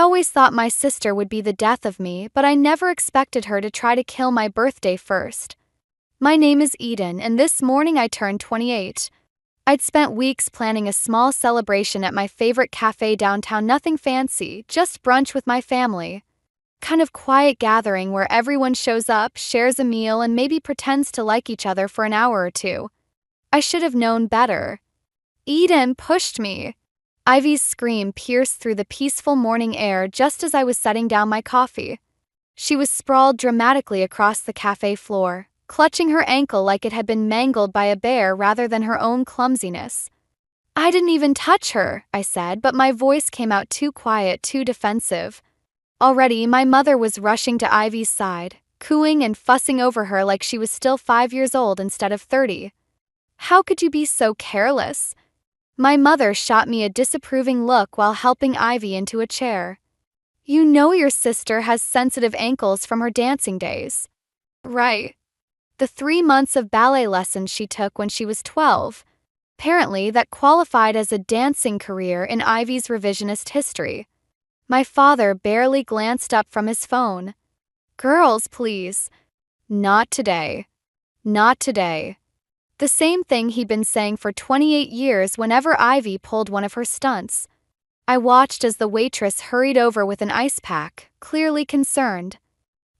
always thought my sister would be the death of me, but I never expected her to try to kill my birthday first. My name is Eden, and this morning I turned 28. I'd spent weeks planning a small celebration at my favorite cafe downtown, nothing fancy, just brunch with my family. Kind of quiet gathering where everyone shows up, shares a meal, and maybe pretends to like each other for an hour or two. I should have known better. Eden pushed me. Ivy's scream pierced through the peaceful morning air just as I was setting down my coffee. She was sprawled dramatically across the cafe floor, clutching her ankle like it had been mangled by a bear rather than her own clumsiness. I didn't even touch her, I said, but my voice came out too quiet, too defensive. Already, my mother was rushing to Ivy's side, cooing and fussing over her like she was still 5 years old instead of 30. How could you be so careless? My mother shot me a disapproving look while helping Ivy into a chair. You know your sister has sensitive ankles from her dancing days. Right. The 3 months of ballet lessons she took when she was 12. Apparently, that qualified as a dancing career in Ivy's revisionist history. My father barely glanced up from his phone. Girls, please. Not today. Not today. The same thing he'd been saying for 28 years whenever Ivy pulled one of her stunts. I watched as the waitress hurried over with an ice pack, clearly concerned.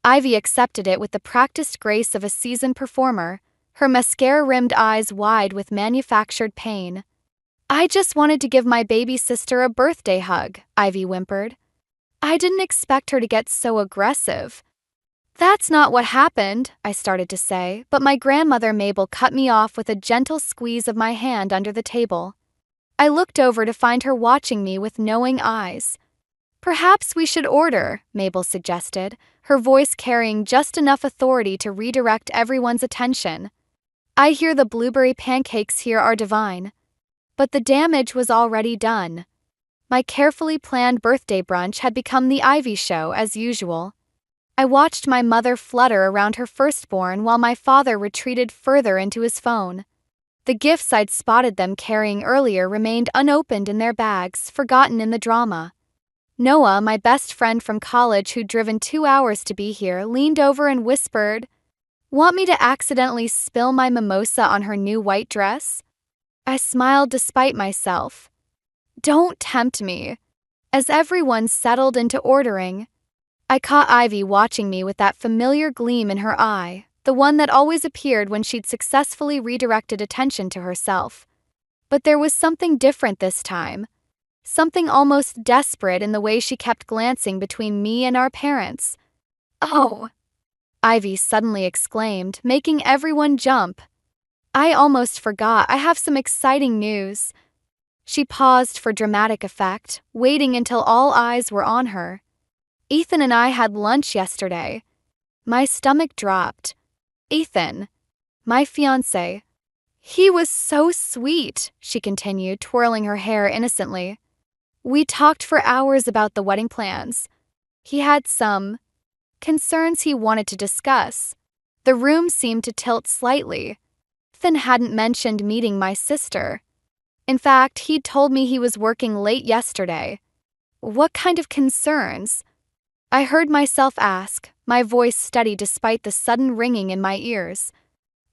Ivy accepted it with the practiced grace of a seasoned performer, her mascara-rimmed eyes wide with manufactured pain. I just wanted to give my baby sister a birthday hug, Ivy whimpered. I didn't expect her to get so aggressive. That's not what happened, I started to say, but my grandmother Mabel cut me off with a gentle squeeze of my hand under the table. I looked over to find her watching me with knowing eyes. Perhaps we should order, Mabel suggested, her voice carrying just enough authority to redirect everyone's attention. I hear the blueberry pancakes here are divine. But the damage was already done. My carefully planned birthday brunch had become the Ivy show as usual. I watched my mother flutter around her firstborn while my father retreated further into his phone. The gifts I'd spotted them carrying earlier remained unopened in their bags, forgotten in the drama. Noah, my best friend from college who'd driven 2 hours to be here, leaned over and whispered, "Want me to accidentally spill my mimosa on her new white dress?" I smiled despite myself. Don't tempt me. As everyone settled into ordering, I caught Ivy watching me with that familiar gleam in her eye, the one that always appeared when she'd successfully redirected attention to herself. But there was something different this time. Something almost desperate in the way she kept glancing between me and our parents. "Oh!" Ivy suddenly exclaimed, making everyone jump. I almost forgot, I have some exciting news. She paused for dramatic effect, waiting until all eyes were on her. Ethan and I had lunch yesterday. My stomach dropped. Ethan, my fiancé. He was so sweet, she continued, twirling her hair innocently. We talked for hours about the wedding plans. He had some concerns he wanted to discuss. The room seemed to tilt slightly. Ethan hadn't mentioned meeting my sister. In fact, he'd told me he was working late yesterday. What kind of concerns? I heard myself ask, my voice steady despite the sudden ringing in my ears.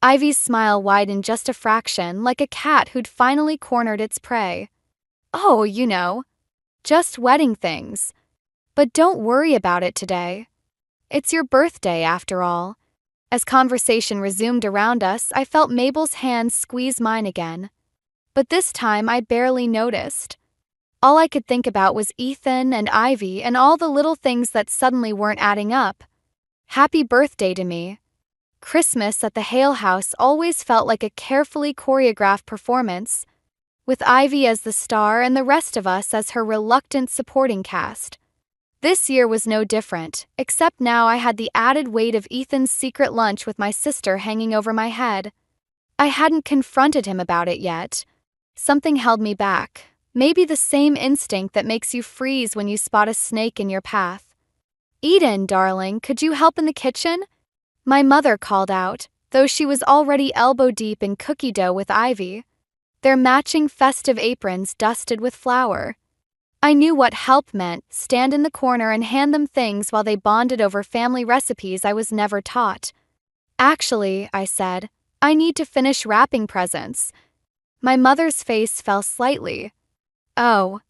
Ivy's smile widened just a fraction, like a cat who'd finally cornered its prey. Oh, you know. Just wedding things. But don't worry about it today. It's your birthday, after all. As conversation resumed around us, I felt Mabel's hand squeeze mine again. But this time I barely noticed. All I could think about was Ethan and Ivy and all the little things that suddenly weren't adding up. Happy birthday to me. Christmas at the Hale house always felt like a carefully choreographed performance, with Ivy as the star and the rest of us as her reluctant supporting cast. This year was no different, except now I had the added weight of Ethan's secret lunch with my sister hanging over my head. I hadn't confronted him about it yet. Something held me back, maybe the same instinct that makes you freeze when you spot a snake in your path. Eden, darling, could you help in the kitchen? My mother called out, though she was already elbow-deep in cookie dough with Ivy, their matching festive aprons dusted with flour. I knew what help meant: stand in the corner and hand them things while they bonded over family recipes I was never taught. Actually, I said, I need to finish wrapping presents. My mother's face fell slightly. Oh.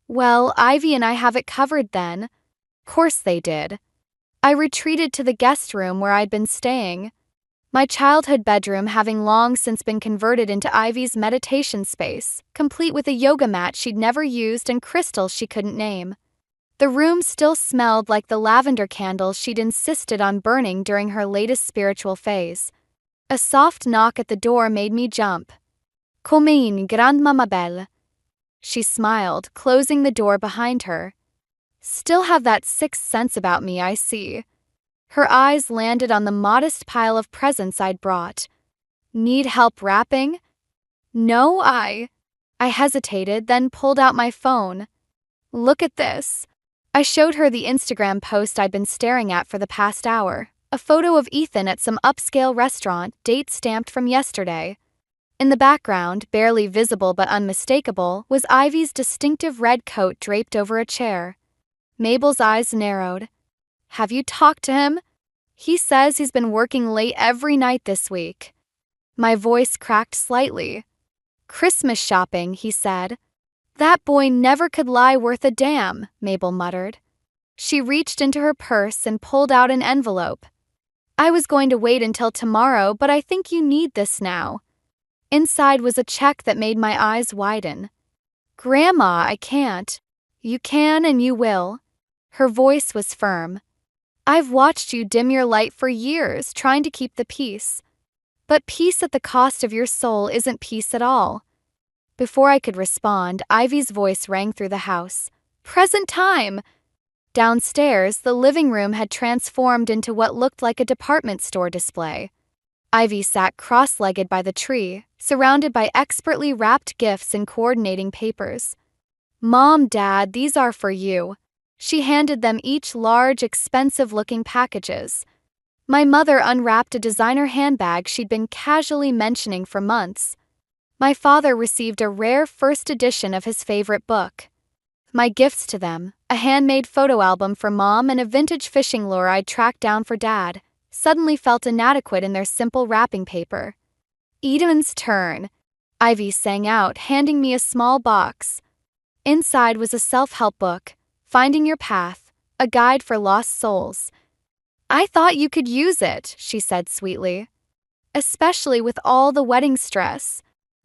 Well, Ivy and I have it covered then. Course they did. I retreated to the guest room where I'd been staying, my childhood bedroom having long since been converted into Ivy's meditation space, complete with a yoga mat she'd never used and crystals she couldn't name. The room still smelled like the lavender candles she'd insisted on burning during her latest spiritual phase. A soft knock at the door made me jump. Come in, grandmama belle. She smiled, closing the door behind her. Still have that sixth sense about me, I see. Her eyes landed on the modest pile of presents I'd brought. Need help wrapping? No, I hesitated, then pulled out my phone. Look at this. I showed her the Instagram post I'd been staring at for the past hour, a photo of Ethan at some upscale restaurant, date stamped from yesterday. In the background, barely visible but unmistakable, was Ivy's distinctive red coat draped over a chair. Mabel's eyes narrowed. Have you talked to him? He says he's been working late every night this week. My voice cracked slightly. Christmas shopping, he said. That boy never could lie worth a damn, Mabel muttered. She reached into her purse and pulled out an envelope. I was going to wait until tomorrow, but I think you need this now. Inside was a check that made my eyes widen. Grandma, I can't. You can and you will. Her voice was firm. I've watched you dim your light for years, trying to keep the peace. But peace at the cost of your soul isn't peace at all. Before I could respond, Ivy's voice rang through the house. Present time! Downstairs, the living room had transformed into what looked like a department store display. Ivy sat cross-legged by the tree, surrounded by expertly wrapped gifts and coordinating papers. Mom, Dad, these are for you. She handed them each large, expensive-looking packages. My mother unwrapped a designer handbag she'd been casually mentioning for months. My father received a rare first edition of his favorite book. My gifts to them, a handmade photo album for Mom and a vintage fishing lure I'd tracked down for Dad, suddenly felt inadequate in their simple wrapping paper. Eden's turn, Ivy sang out, handing me a small box. Inside was a self-help book, Finding Your Path, a guide for lost souls. I thought you could use it, she said sweetly. Especially with all the wedding stress.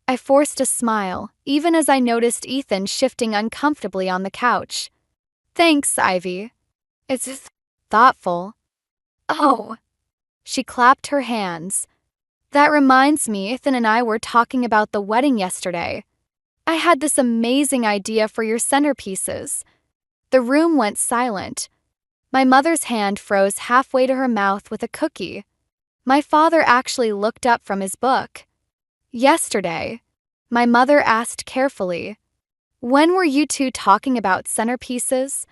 I forced a smile, even as I noticed Ethan shifting uncomfortably on the couch. Thanks, Ivy. It's thoughtful. Oh. She clapped her hands. That reminds me, Ethan and I were talking about the wedding yesterday. I had this amazing idea for your centerpieces. The room went silent. My mother's hand froze halfway to her mouth with a cookie. My father actually looked up from his book. Yesterday, my mother asked carefully, when were you two talking about centerpieces?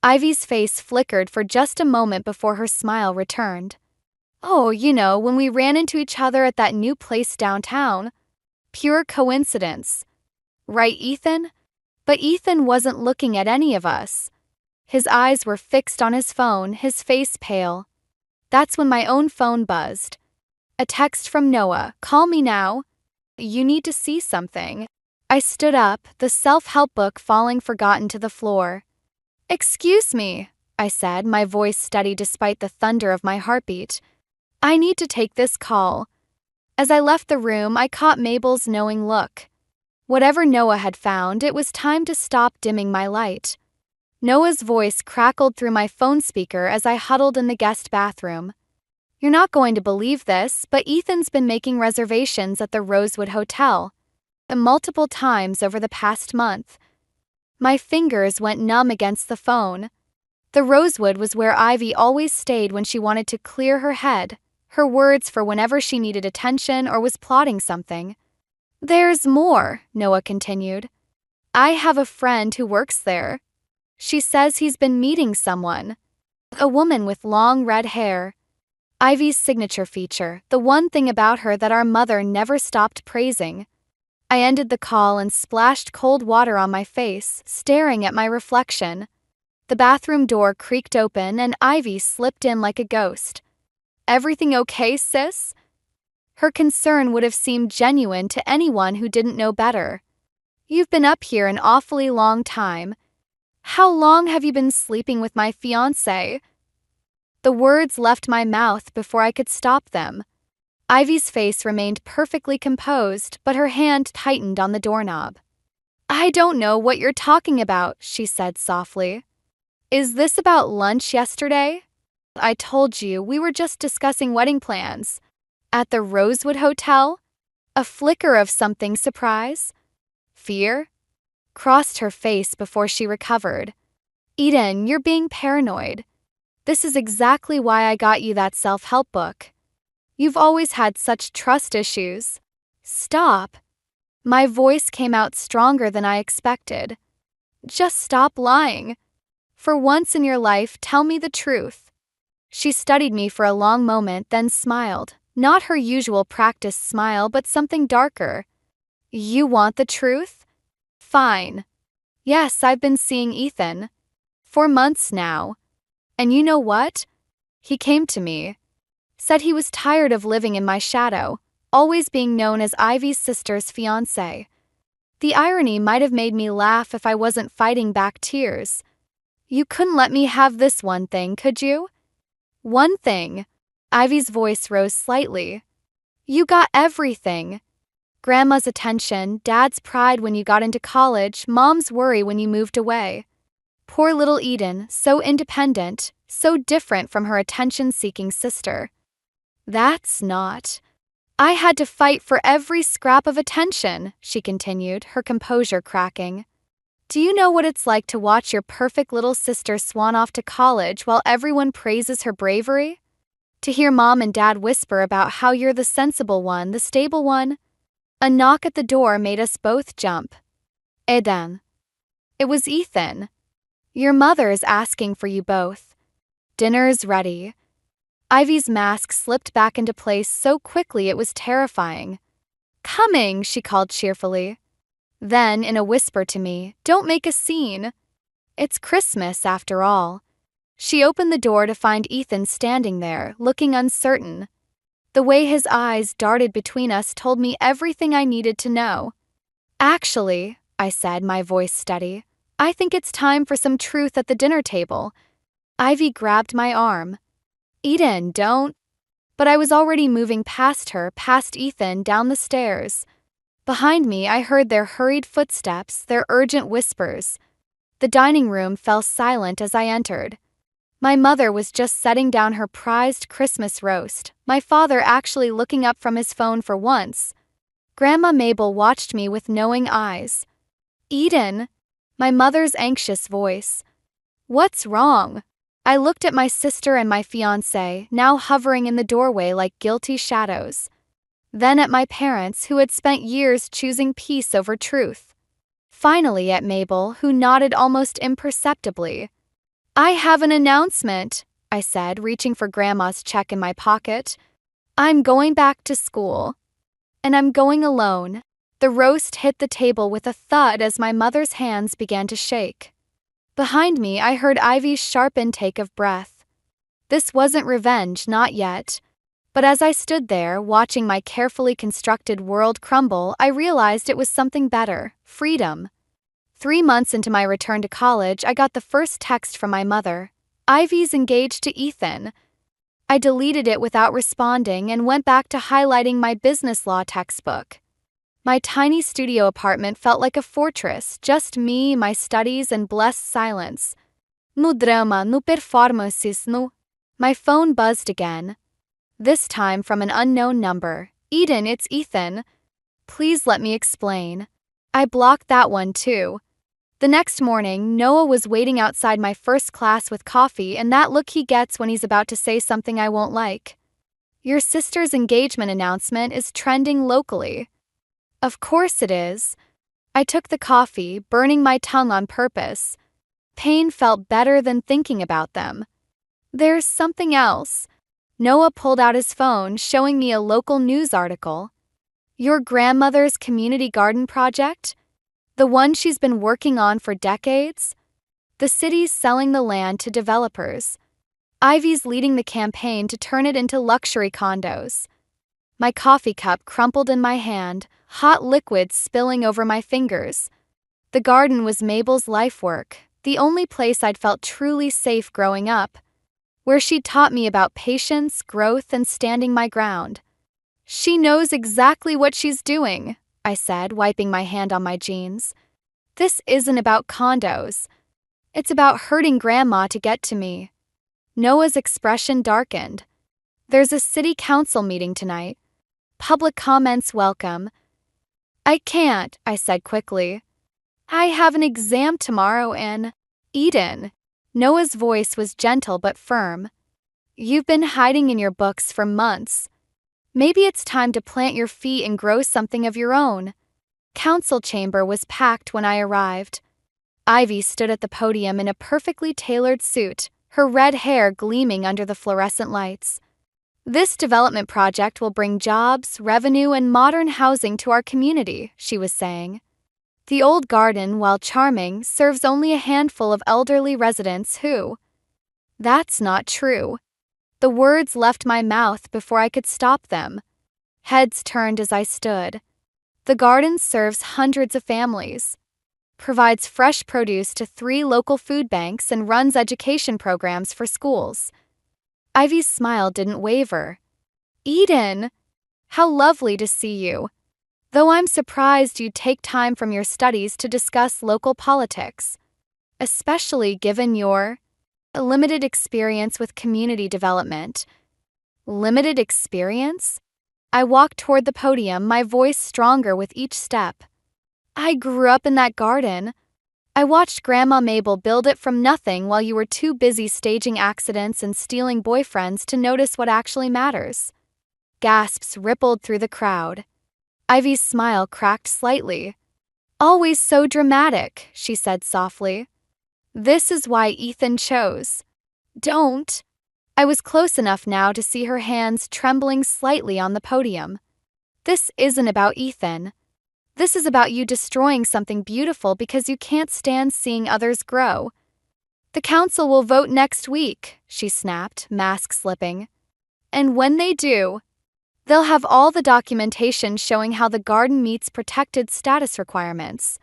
Ivy's face flickered for just a moment before her smile returned. Oh, when we ran into each other at that new place downtown. Pure coincidence. Right, Ethan? But Ethan wasn't looking at any of us. His eyes were fixed on his phone, his face pale. That's when my own phone buzzed. A text from Noah, call me now. You need to see something. I stood up, the self-help book falling forgotten to the floor. Excuse me, I said, my voice steady despite the thunder of my heartbeat. I need to take this call. As I left the room, I caught Mabel's knowing look. Whatever Noah had found, it was time to stop dimming my light. Noah's voice crackled through my phone speaker as I huddled in the guest bathroom. You're not going to believe this, but Ethan's been making reservations at the Rosewood Hotel multiple times over the past month. My fingers went numb against the phone. The Rosewood was where Ivy always stayed when she wanted to clear her head, her words for whenever she needed attention or was plotting something. There's more, Noah continued. I have a friend who works there. She says he's been meeting someone. A woman with long red hair. Ivy's signature feature, the one thing about her that our mother never stopped praising. I ended the call and splashed cold water on my face, staring at my reflection. The bathroom door creaked open and Ivy slipped in like a ghost. "Everything okay, sis?" Her concern would have seemed genuine to anyone who didn't know better. "You've been up here an awfully long time. How long have you been sleeping with my fiancé?" The words left my mouth before I could stop them. Ivy's face remained perfectly composed, but her hand tightened on the doorknob. "I don't know what you're talking about," she said softly. "Is this about lunch yesterday? I told you we were just discussing wedding plans. At the Rosewood Hotel?" A flicker of something surprise? Fear? Crossed her face before she recovered. "Eden, you're being paranoid. This is exactly why I got you that self-help book. You've always had such trust issues." "Stop." My voice came out stronger than I expected. "Just stop lying. For once in your life, tell me the truth." She studied me for a long moment, then smiled. Not her usual practiced smile, but something darker. "You want the truth? Fine. Yes, I've been seeing Ethan. For months now. And you know what? He came to me. Said he was tired of living in my shadow, always being known as Ivy's sister's fiancé. The irony might have made me laugh if I wasn't fighting back tears. "You couldn't let me have this one thing, could you?" "One thing." Ivy's voice rose slightly. "You got everything. Grandma's attention, Dad's pride when you got into college, Mom's worry when you moved away. Poor little Eden, so independent, so different from her attention-seeking sister." "That's not." "I had to fight for every scrap of attention," she continued, her composure cracking. "Do you know what it's like to watch your perfect little sister swan off to college while everyone praises her bravery? To hear Mom and Dad whisper about how you're the sensible one, the stable one?" A knock at the door made us both jump. "Eden." It was Ethan. "Your mother is asking for you both. Dinner's ready." Ivy's mask slipped back into place so quickly it was terrifying. "Coming," she called cheerfully. Then, in a whisper to me, "Don't make a scene. It's Christmas, after all." She opened the door to find Ethan standing there, looking uncertain. The way his eyes darted between us told me everything I needed to know. "Actually," I said, my voice steady, "I think it's time for some truth at the dinner table." Ivy grabbed my arm. "Eden, don't." But I was already moving past her, past Ethan, down the stairs. Behind me, I heard their hurried footsteps, their urgent whispers. The dining room fell silent as I entered. My mother was just setting down her prized Christmas roast, my father actually looking up from his phone for once. Grandma Mabel watched me with knowing eyes. "Eden," my mother's anxious voice. "What's wrong?" I looked at my sister and my fiancé, now hovering in the doorway like guilty shadows. Then at my parents, who had spent years choosing peace over truth. Finally at Mabel, who nodded almost imperceptibly. "I have an announcement," I said, reaching for Grandma's check in my pocket. "I'm going back to school. And I'm going alone." The roast hit the table with a thud as my mother's hands began to shake. Behind me, I heard Ivy's sharp intake of breath. This wasn't revenge, not yet. But as I stood there, watching my carefully constructed world crumble, I realized it was something better: freedom. 3 months into my return to college, I got the first text from my mother. "Ivy's engaged to Ethan." I deleted it without responding and went back to highlighting my business law textbook. My tiny studio apartment felt like a fortress, just me, my studies, and blessed silence. "No drama, no performances, no." My phone buzzed again. This time from an unknown number. "Eden, it's Ethan. Please let me explain." I blocked that one too. The next morning, Noah was waiting outside my first class with coffee and that look he gets when he's about to say something I won't like. "Your sister's engagement announcement is trending locally." Of course it is. I took the coffee, burning my tongue on purpose. Pain felt better than thinking about them. "There's something else." Noah pulled out his phone, showing me a local news article. Your grandmother's community garden project? The one she's been working on for decades? The city's selling the land to developers. Ivy's leading the campaign to turn it into luxury condos. My coffee cup crumpled in my hand, hot liquid spilling over my fingers. The garden was Mabel's life work, the only place I'd felt truly safe growing up, where she'd taught me about patience, growth, and standing my ground. She knows exactly what she's doing, I said, wiping my hand on my jeans. This isn't about condos. It's about hurting Grandma to get to me. Noah's expression darkened. There's a city council meeting tonight. Public comments welcome. I can't, I said quickly. I have an exam tomorrow and… Eden. Noah's voice was gentle but firm. You've been hiding in your books for months. Maybe it's time to plant your feet and grow something of your own. Council chamber was packed when I arrived. Ivy stood at the podium in a perfectly tailored suit, her red hair gleaming under the fluorescent lights. This development project will bring jobs, revenue, and modern housing to our community, she was saying. The old garden, while charming, serves only a handful of elderly residents who… That's not true. The words left my mouth before I could stop them. Heads turned as I stood. The garden serves hundreds of families, provides fresh produce to 3 local food banks, and runs education programs for schools. Ivy's smile didn't waver. Eden! How lovely to see you. Though I'm surprised you'd take time from your studies to discuss local politics, especially given your limited experience with community development. Limited experience? I walked toward the podium, my voice stronger with each step. I grew up in that garden. I watched Grandma Mabel build it from nothing while you were too busy staging accidents and stealing boyfriends to notice what actually matters. Gasps rippled through the crowd. Ivy's smile cracked slightly. Always so dramatic, she said softly. This is why Ethan chose. Don't. I was close enough now to see her hands trembling slightly on the podium. This isn't about Ethan. This is about you destroying something beautiful because you can't stand seeing others grow. The council will vote next week, she snapped, mask slipping. And when they do, they'll have all the documentation showing how the garden meets protected status requirements.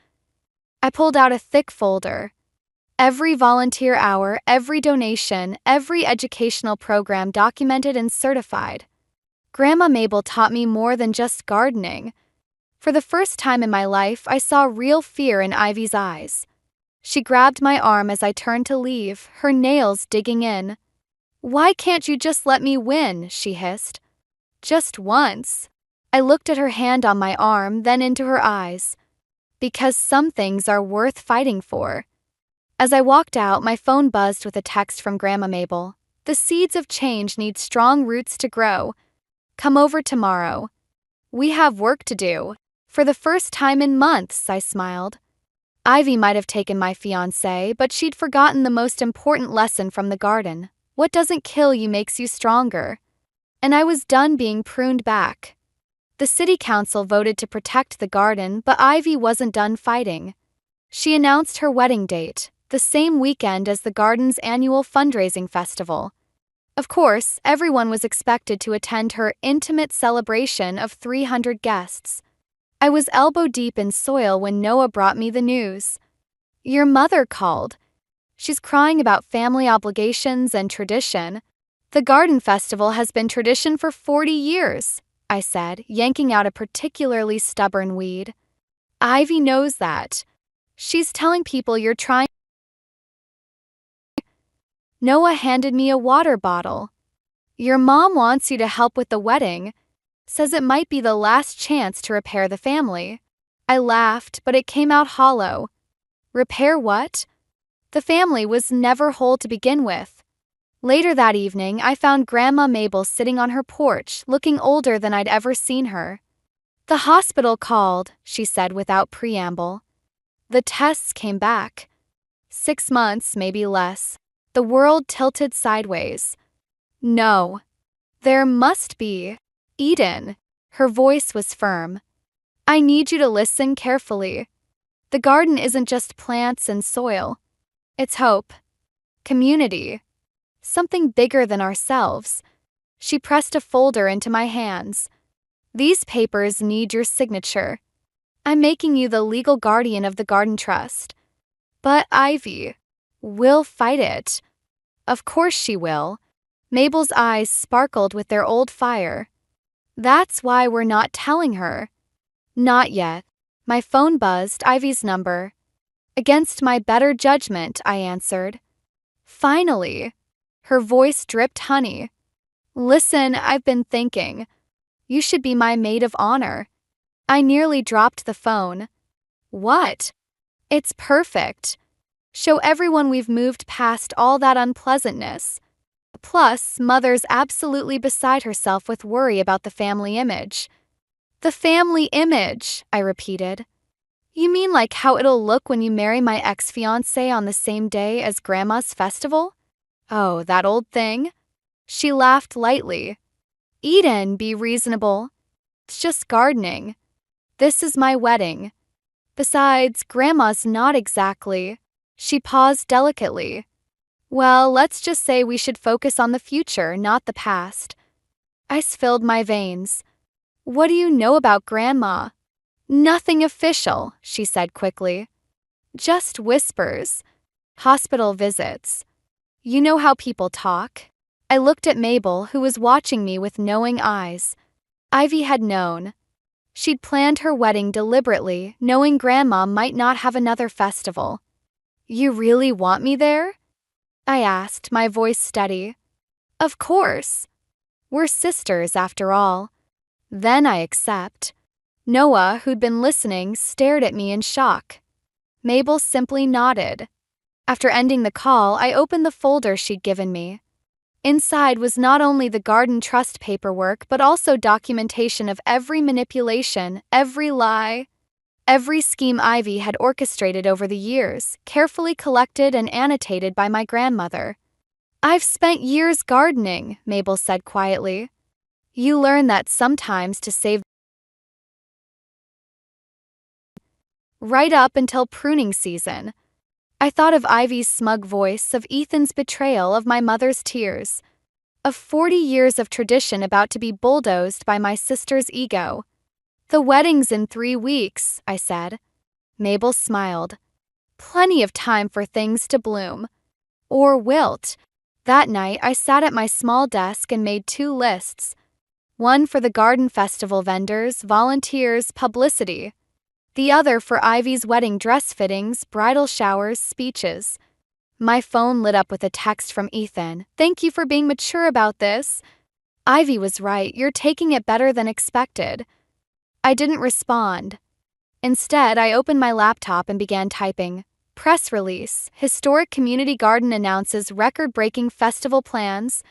I pulled out a thick folder. Every volunteer hour, every donation, every educational program documented and certified. Grandma Mabel taught me more than just gardening. For the first time in my life, I saw real fear in Ivy's eyes. She grabbed my arm as I turned to leave, her nails digging in. Why can't you just let me win? She hissed. Just once. I looked at her hand on my arm, then into her eyes. Because some things are worth fighting for. As I walked out, my phone buzzed with a text from Grandma Mabel. The seeds of change need strong roots to grow. Come over tomorrow. We have work to do. For the first time in months, I smiled. Ivy might have taken my fiancé, but she'd forgotten the most important lesson from the garden. What doesn't kill you makes you stronger. And I was done being pruned back. The city council voted to protect the garden, but Ivy wasn't done fighting. She announced her wedding date, the same weekend as the garden's annual fundraising festival. Of course, everyone was expected to attend her intimate celebration of 300 guests. I was elbow-deep in soil when Noah brought me the news. Your mother called. She's crying about family obligations and tradition. The garden festival has been tradition for 40 years, I said, yanking out a particularly stubborn weed. Ivy knows that. She's telling people you're trying. Noah handed me a water bottle. Your mom wants you to help with the wedding. Says it might be the last chance to repair the family. I laughed, but it came out hollow. Repair what? The family was never whole to begin with. Later that evening, I found Grandma Mabel sitting on her porch, looking older than I'd ever seen her. The hospital called, she said without preamble. The tests came back. 6 months, maybe less. The world tilted sideways. No. There must be. Eden. Her voice was firm. I need you to listen carefully. The garden isn't just plants and soil. It's hope, community, something bigger than ourselves. She pressed a folder into my hands. These papers need your signature. I'm making you the legal guardian of the garden trust. But Ivy, we'll fight it. Of course she will. Mabel's eyes sparkled with their old fire. That's why we're not telling her. Not yet. My phone buzzed Ivy's number. Against my better judgment, I answered. Finally. Her voice dripped honey. Listen, I've been thinking. You should be my maid of honor. I nearly dropped the phone. What? It's perfect. Show everyone we've moved past all that unpleasantness. Plus, Mother's absolutely beside herself with worry about the family image. The family image, I repeated. You mean like how it'll look when you marry my ex-fiancé on the same day as Grandma's festival? Oh, that old thing? She laughed lightly. Eden, be reasonable. It's just gardening. This is my wedding. Besides, Grandma's not exactly. She paused delicately. Well, let's just say we should focus on the future, not the past. Ice filled my veins. What do you know about Grandma? Nothing official, she said quickly. Just whispers. Hospital visits. You know how people talk? I looked at Mabel, who was watching me with knowing eyes. Ivy had known. She'd planned her wedding deliberately, knowing Grandma might not have another festival. You really want me there? I asked, my voice steady. Of course. We're sisters, after all. Then I accept. Noah, who'd been listening, stared at me in shock. Mabel simply nodded. After ending the call, I opened the folder she'd given me. Inside was not only the garden trust paperwork, but also documentation of every manipulation, every lie, every scheme Ivy had orchestrated over the years, carefully collected and annotated by my grandmother. I've spent years gardening, Mabel said quietly. You learn that sometimes to save right up until pruning season. I thought of Ivy's smug voice, of Ethan's betrayal, of my mother's tears, of 40 years of tradition about to be bulldozed by my sister's ego. The wedding's in 3 weeks, I said. Mabel smiled. Plenty of time for things to bloom. Or wilt. That night, I sat at my small desk and made 2 lists. One for the garden festival vendors, volunteers, publicity. The other for Ivy's wedding dress fittings, bridal showers, speeches. My phone lit up with a text from Ethan. Thank you for being mature about this. Ivy was right, you're taking it better than expected. I didn't respond. Instead, I opened my laptop and began typing. Press release. Historic Community Garden announces record-breaking festival plans,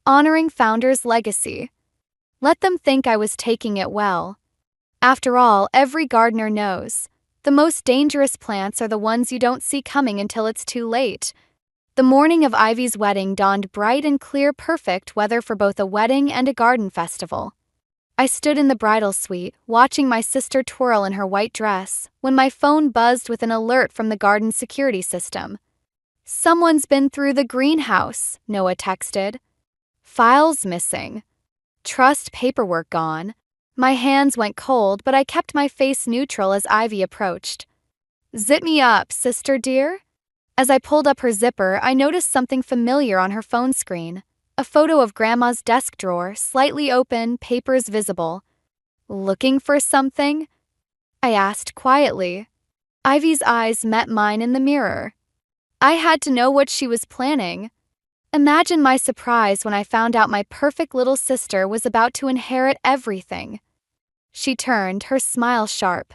honoring founder's legacy. Let them think I was taking it well. After all, every gardener knows. The most dangerous plants are the ones you don't see coming until it's too late. The morning of Ivy's wedding dawned bright and clear, perfect weather for both a wedding and a garden festival. I stood in the bridal suite, watching my sister twirl in her white dress, when my phone buzzed with an alert from the garden security system. Someone's been through the greenhouse, Noah texted. Files missing. Trust paperwork gone. My hands went cold, but I kept my face neutral as Ivy approached. Zip me up, sister dear. As I pulled up her zipper, I noticed something familiar on her phone screen. A photo of Grandma's desk drawer, slightly open, papers visible. Looking for something? I asked quietly. Ivy's eyes met mine in the mirror. I had to know what she was planning. Imagine my surprise when I found out my perfect little sister was about to inherit everything. She turned, her smile sharp.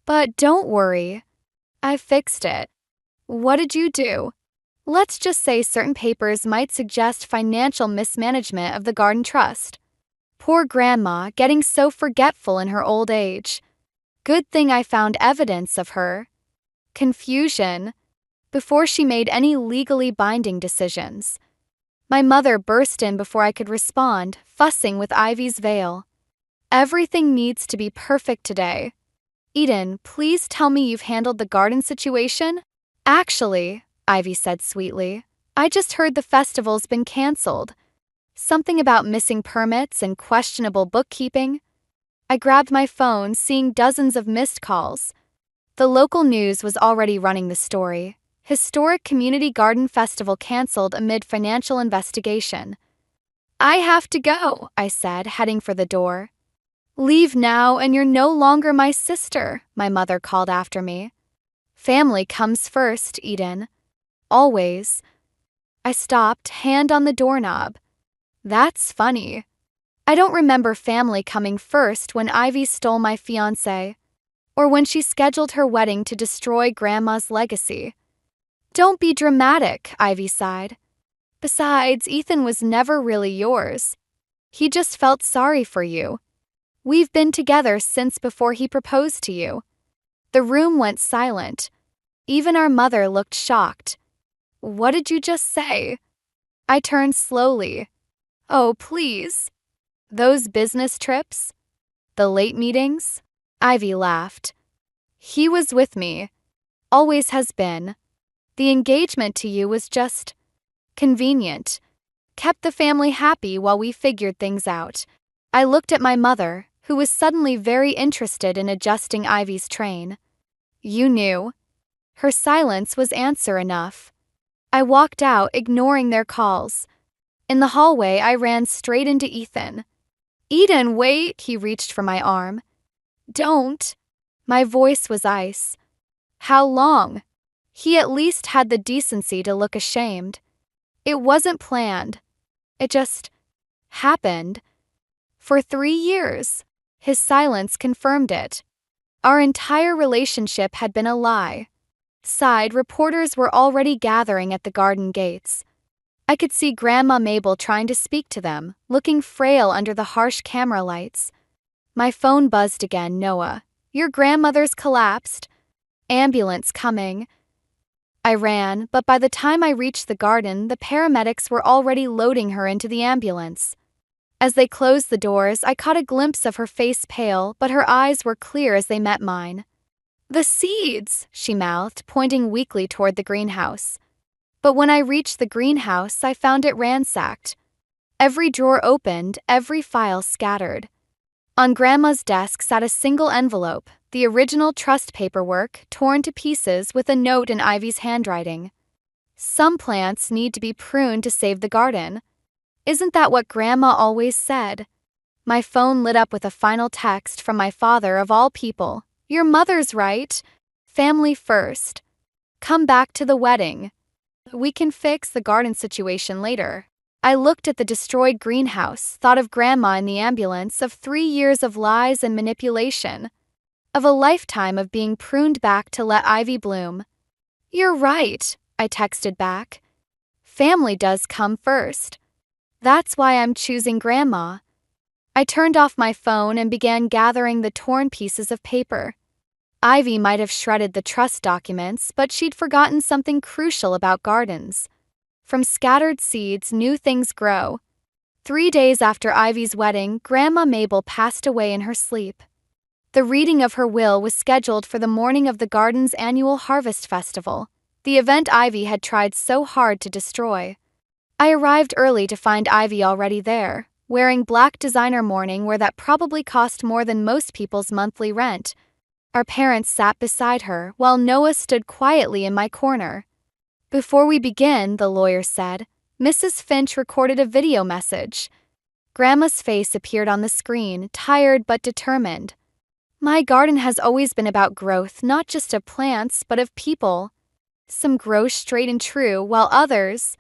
But don't worry. I fixed it. What did you do? Let's just say certain papers might suggest financial mismanagement of the garden trust. Poor Grandma, getting so forgetful in her old age. Good thing I found evidence of her confusion before she made any legally binding decisions. My mother burst in before I could respond, fussing with Ivy's veil. Everything needs to be perfect today. Eden, please tell me you've handled the garden situation? Actually, Ivy said sweetly, I just heard the festival's been canceled. Something about missing permits and questionable bookkeeping. I grabbed my phone, seeing dozens of missed calls. The local news was already running the story. Historic Community Garden Festival canceled amid financial investigation. I have to go, I said, heading for the door. Leave now and you're no longer my sister, my mother called after me. Family comes first, Eden. Always. I stopped, hand on the doorknob. That's funny. I don't remember family coming first when Ivy stole my fiancé, or when she scheduled her wedding to destroy Grandma's legacy. Don't be dramatic, Ivy sighed. Besides, Ethan was never really yours. He just felt sorry for you. We've been together since before he proposed to you. The room went silent. Even our mother looked shocked. What did you just say? I turned slowly. Oh, please. Those business trips? The late meetings? Ivy laughed. He was with me. Always has been. The engagement to you was just convenient. Kept the family happy while we figured things out. I looked at my mother, who was suddenly very interested in adjusting Ivy's train. You knew. Her silence was answer enough. I walked out, ignoring their calls. In the hallway, I ran straight into Ethan. Eden, wait! He reached for my arm. Don't. My voice was ice. How long? He at least had the decency to look ashamed. It wasn't planned. It just happened. For 3 years. His silence confirmed it. Our entire relationship had been a lie. Side reporters were already gathering at the garden gates. I could see Grandma Mabel trying to speak to them, looking frail under the harsh camera lights. My phone buzzed again. Noah, your grandmother's collapsed. Ambulance coming. I ran, but by the time I reached the garden, the paramedics were already loading her into the ambulance. As they closed the doors, I caught a glimpse of her face pale, but her eyes were clear as they met mine. The seeds, she mouthed, pointing weakly toward the greenhouse. But when I reached the greenhouse, I found it ransacked. Every drawer opened, every file scattered. On Grandma's desk sat a single envelope, the original trust paperwork, torn to pieces with a note in Ivy's handwriting. Some plants need to be pruned to save the garden. Isn't that what Grandma always said? My phone lit up with a final text from my father of all people. Your mother's right. Family first. Come back to the wedding. We can fix the garden situation later. I looked at the destroyed greenhouse, thought of Grandma in the ambulance, of 3 years of lies and manipulation, of a lifetime of being pruned back to let Ivy bloom. You're right, I texted back. Family does come first. That's why I'm choosing Grandma. I turned off my phone and began gathering the torn pieces of paper. Ivy might have shredded the trust documents, but she'd forgotten something crucial about gardens. From scattered seeds, new things grow. 3 days after Ivy's wedding, Grandma Mabel passed away in her sleep. The reading of her will was scheduled for the morning of the garden's annual harvest festival, the event Ivy had tried so hard to destroy. I arrived early to find Ivy already there, wearing black designer mourning wear that probably cost more than most people's monthly rent. Our parents sat beside her, while Noah stood quietly in my corner. Before we begin, the lawyer said, Mrs. Finch recorded a video message. Grandma's face appeared on the screen, tired but determined. My garden has always been about growth, not just of plants, but of people. Some grow straight and true, while others...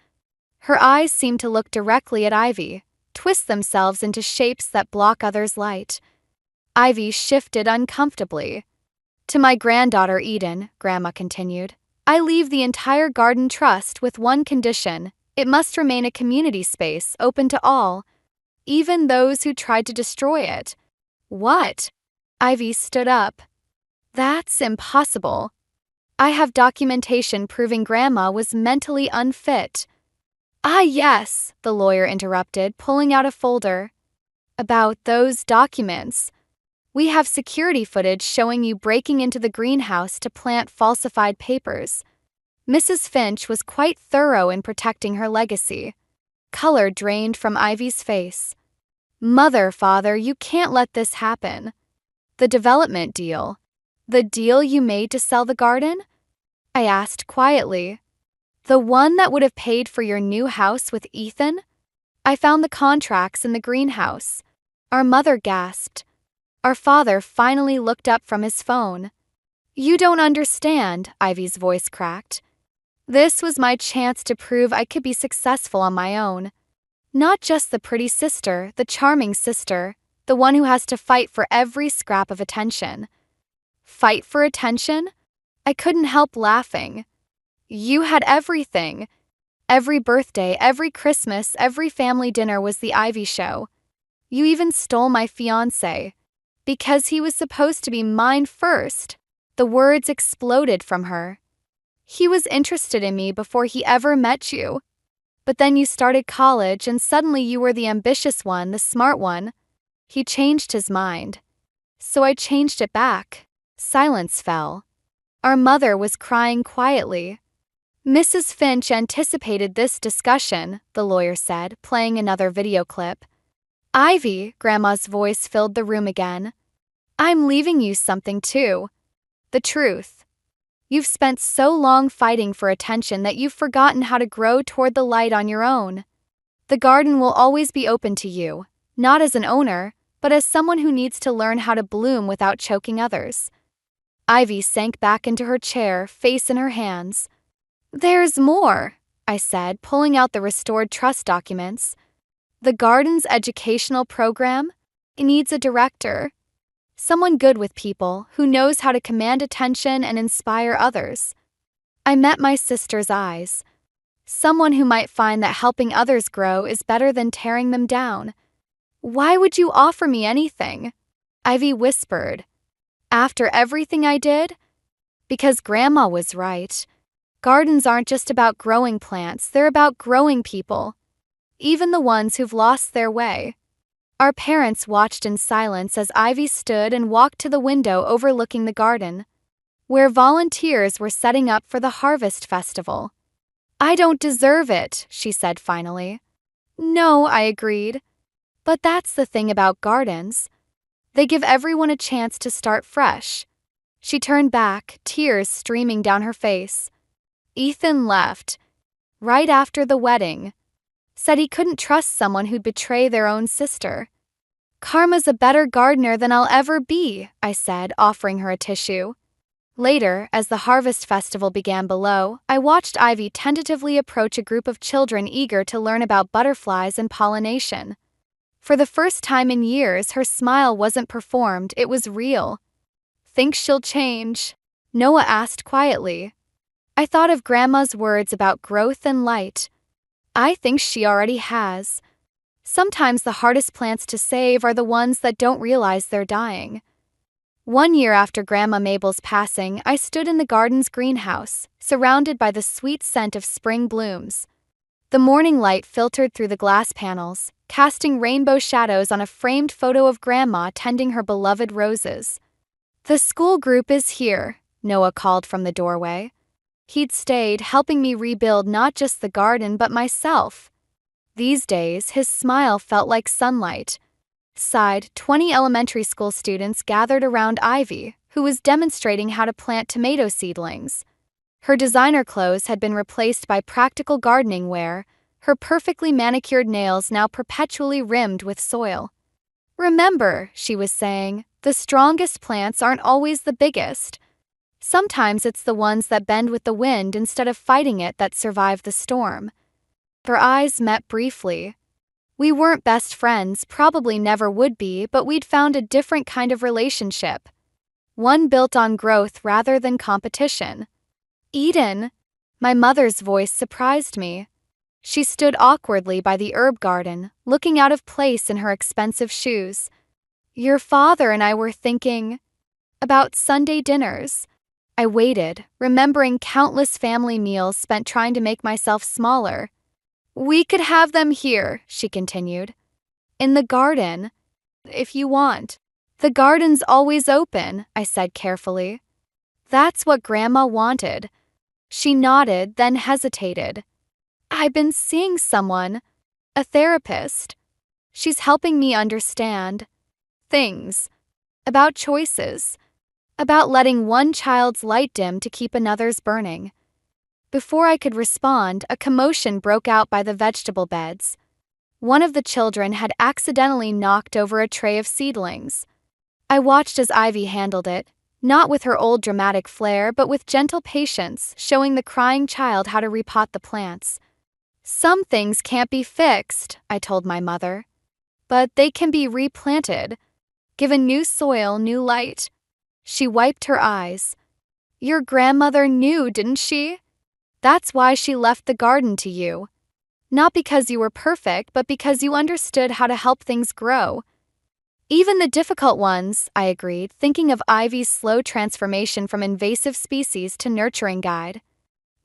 Her eyes seemed to look directly at Ivy, twist themselves into shapes that block others' light. Ivy shifted uncomfortably. To my granddaughter Eden, Grandma continued, I leave the entire garden trust with one condition. It must remain a community space open to all, even those who tried to destroy it. What? Ivy stood up. That's impossible. I have documentation proving Grandma was mentally unfit. Ah, yes, the lawyer interrupted, pulling out a folder. About those documents. We have security footage showing you breaking into the greenhouse to plant falsified papers. Mrs. Finch was quite thorough in protecting her legacy. Color drained from Ivy's face. Mother, father, you can't let this happen. The development deal. The deal you made to sell the garden? I asked quietly. The one that would have paid for your new house with Ethan? I found the contracts in the greenhouse. Our mother gasped. Our father finally looked up from his phone. You don't understand, Ivy's voice cracked. This was my chance to prove I could be successful on my own. Not just the pretty sister, the charming sister, the one who has to fight for every scrap of attention. Fight for attention? I couldn't help laughing. You had everything. Every birthday, every Christmas, every family dinner was the Ivy show. You even stole my fiancé. Because he was supposed to be mine first. The words exploded from her. He was interested in me before he ever met you. But then you started college and suddenly you were the ambitious one, the smart one. He changed his mind. So I changed it back. Silence fell. Our mother was crying quietly. Mrs. Finch anticipated this discussion, the lawyer said, playing another video clip. Ivy, Grandma's voice filled the room again. I'm leaving you something too. The truth. You've spent so long fighting for attention that you've forgotten how to grow toward the light on your own. The garden will always be open to you, not as an owner, but as someone who needs to learn how to bloom without choking others. Ivy sank back into her chair, face in her hands. There's more, I said, pulling out the restored trust documents. The garden's educational program? It needs a director. Someone good with people, who knows how to command attention and inspire others. I met my sister's eyes. Someone who might find that helping others grow is better than tearing them down. Why would you offer me anything? Ivy whispered. After everything I did? Because Grandma was right. Gardens aren't just about growing plants, they're about growing people. Even the ones who've lost their way. Our parents watched in silence as Ivy stood and walked to the window overlooking the garden, where volunteers were setting up for the Harvest Festival. I don't deserve it, she said finally. No, I agreed. But that's the thing about gardens. They give everyone a chance to start fresh. She turned back, tears streaming down her face. Ethan left. Right after the wedding. Said he couldn't trust someone who'd betray their own sister. Karma's a better gardener than I'll ever be, I said, offering her a tissue. Later, as the Harvest Festival began below, I watched Ivy tentatively approach a group of children eager to learn about butterflies and pollination. For the first time in years, her smile wasn't performed, it was real. Think she'll change? Noah asked quietly. I thought of Grandma's words about growth and light. I think she already has. Sometimes the hardest plants to save are the ones that don't realize they're dying. 1 year after Grandma Mabel's passing, I stood in the garden's greenhouse, surrounded by the sweet scent of spring blooms. The morning light filtered through the glass panels, casting rainbow shadows on a framed photo of Grandma tending her beloved roses. The school group is here, Noah called from the doorway. He'd stayed, helping me rebuild not just the garden but myself. These days, his smile felt like sunlight. Side, 20 elementary school students gathered around Ivy, who was demonstrating how to plant tomato seedlings. Her designer clothes had been replaced by practical gardening wear, her perfectly manicured nails now perpetually rimmed with soil. Remember, she was saying, the strongest plants aren't always the biggest. Sometimes it's the ones that bend with the wind instead of fighting it that survive the storm. Her eyes met briefly. We weren't best friends, probably never would be, but we'd found a different kind of relationship. One built on growth rather than competition. Eden! My mother's voice surprised me. She stood awkwardly by the herb garden, looking out of place in her expensive shoes. Your father and I were thinking about Sunday dinners. I waited, remembering countless family meals spent trying to make myself smaller. We could have them here, she continued. In the garden. if you want. The garden's always open, I said carefully. That's what Grandma wanted. She nodded, then hesitated. I've been seeing someone, a therapist. She's helping me understand things, about choices, about letting one child's light dim to keep another's burning. Before I could respond, a commotion broke out by the vegetable beds. One of the children had accidentally knocked over a tray of seedlings. I watched as Ivy handled it, not with her old dramatic flair but with gentle patience, showing the crying child how to repot the plants. Some things can't be fixed, I told my mother. But they can be replanted, given new soil, new light. She wiped her eyes. Your grandmother knew, didn't she? That's why she left the garden to you. Not because you were perfect, but because you understood how to help things grow. Even the difficult ones, I agreed, thinking of Ivy's slow transformation from invasive species to nurturing guide.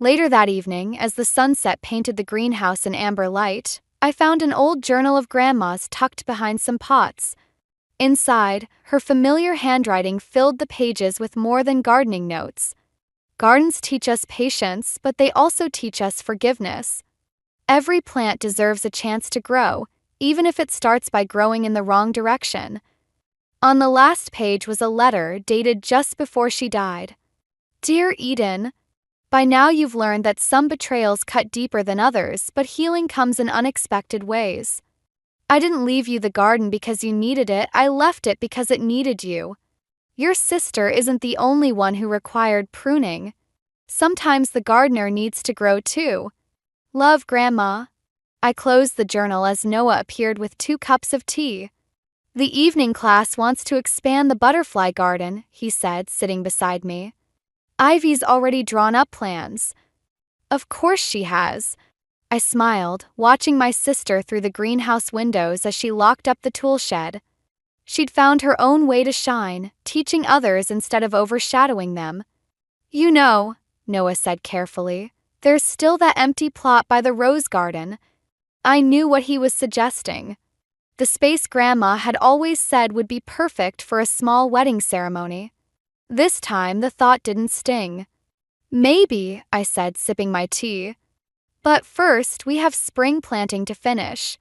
Later that evening, as the sunset painted the greenhouse in amber light, I found an old journal of Grandma's tucked behind some pots. Inside, her familiar handwriting filled the pages with more than gardening notes. Gardens teach us patience, but they also teach us forgiveness. Every plant deserves a chance to grow, even if it starts by growing in the wrong direction. On the last page was a letter dated just before she died. Dear Eden, by now you've learned that some betrayals cut deeper than others, but healing comes in unexpected ways. I didn't leave you the garden because you needed it, I left it because it needed you. Your sister isn't the only one who required pruning. Sometimes the gardener needs to grow too. Love, Grandma. I closed the journal as Noah appeared with 2 cups of tea. The evening class wants to expand the butterfly garden, he said, sitting beside me. Ivy's already drawn up plans. Of course she has. I smiled, watching my sister through the greenhouse windows as she locked up the tool shed. She'd found her own way to shine, teaching others instead of overshadowing them. You know, Noah said carefully, there's still that empty plot by the rose garden. I knew what he was suggesting. The space Grandma had always said would be perfect for a small wedding ceremony. This time the thought didn't sting. Maybe, I said, sipping my tea. But first we have spring planting to finish.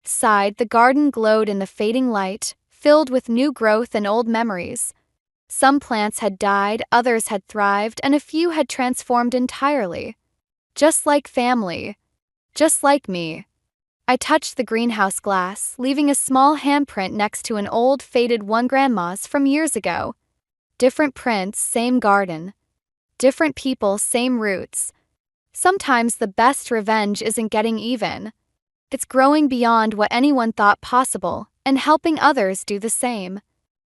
Sighed, the garden glowed in the fading light, filled with new growth and old memories. Some plants had died, others had thrived, and a few had transformed entirely. Just like family. Just like me. I touched the greenhouse glass, leaving a small handprint next to an old, faded one Grandma's from years ago. Different prints, same garden. Different people, same roots. Sometimes the best revenge isn't getting even. It's growing beyond what anyone thought possible and helping others do the same.